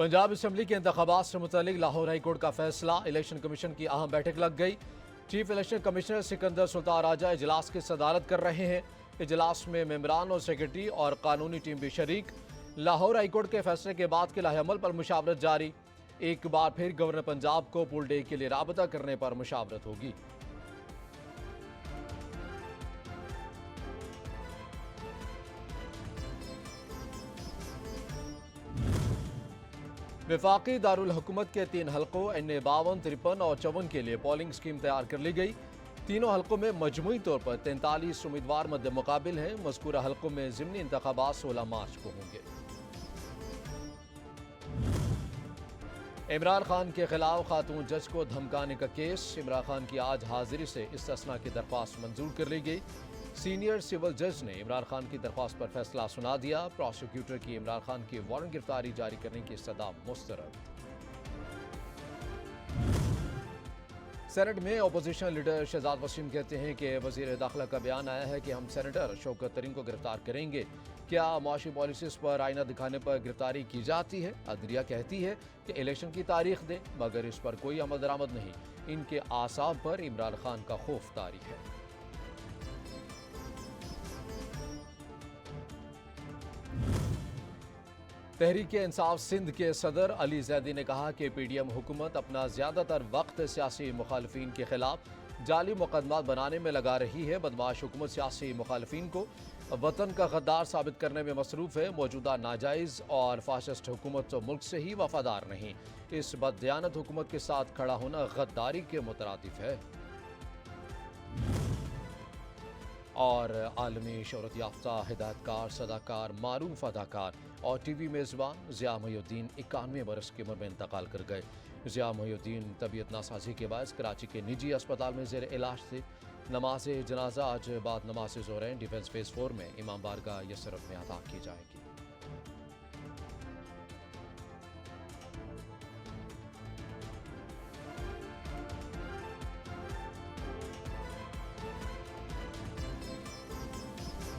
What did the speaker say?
Punjab assembly के इंतखाबात से मुतालिक लाहौर हाई कोर्ट का फैसला। इलेक्शन कमीशन की अहम बैठक लग गई। Chief election commissioner Sikandar Sultan Raja इजलास की सदारत कर रहे हैं। इजलास में मेंबरान और सेक्रेटरी और कानूनी टीम भी शरीक। लाहौर हाई कोर्ट के फैसले के बाद के लाहेअमल पर मुशावरत जारी। एक बार फिर गवर्नर पंजाब को पुल डे के लिए राबता करने पर मुशावरत होगी। वफाकी दारुल हुकूमत के 3 हलकों NA 52, 53 और 54 के लिए पोलिंग स्कीम तैयार कर ली गई। तीनों हलकों में मजमूई तौर पर 43 उम्मीदवार मद्दे मुकाबिल हैं। मज़कूरा हलकों में ज़िमनी इंतखाबात 16 मार्च को होंगे। इमरान खान के खिलाफ खातून जज को धमकाने का केस। इमरान खान की आज हाजिरी से इस्तिस्ना की दरख्वास्त मंजूर कर ली गई। सीनियर सिविल जज ने इमरान खान की दरख्वास्त पर फैसला सुना दिया। प्रोसिक्यूटर की इमरान खान की वारंट गिरफ्तारी जारी करने की इस्तदा मुस्तरद। सेनेट में अपोजिशन लीडर शहजाद वसीम कहते हैं कि वजीर दाखिला का बयान आया है कि हम सेनेटर शौकत तरीन को गिरफ्तार करेंगे। क्या मुआशी पॉलिसीज पर आईना दिखाने पर गिरफ्तारी की जाती है? अदलिया कहती है कि इलेक्शन की तारीख दें, मगर इस पर कोई अमल दरामद नहीं। इनके आसाब पर इमरान खान का खौफ तारी है। तहरीक इंसाफ सिंध के सदर अली जैदी ने कहा कि PDM हुकूमत अपना ज़्यादातर वक्त सियासी मुखालफिन के खिलाफ जाली मुकदमात बनाने में लगा रही है। बदमाश हुकूमत सियासी मुखालफिन को वतन का गद्दार साबित करने में मसरूफ़ है। मौजूदा नाजायज़ और फाशिस्ट हुकूमत तो मुल्क से ही वफादार नहीं। इस बददियानत हुकूमत के साथ खड़ा होना गद्दारी के मुतरादिफ है। और आलमी शोहरत याफ्ता हिदायतकार, सदाकार, मारूफ अदाकार और TV मेज़बान ज़िया मोहिउद्दीन 91 बरस की उम्र में इंतकाल कर गए। ज़िया मोहिउद्दीन तबीयत नासाजी के बायस कराची के निजी अस्पताल में ज़ेर इलाज थे। नमाज जनाजा आज बाद नमाज ज़ोहरैन डिफेंस फेज़ 4 में इमाम बारगाह यसरफ में अदा की जाएगी।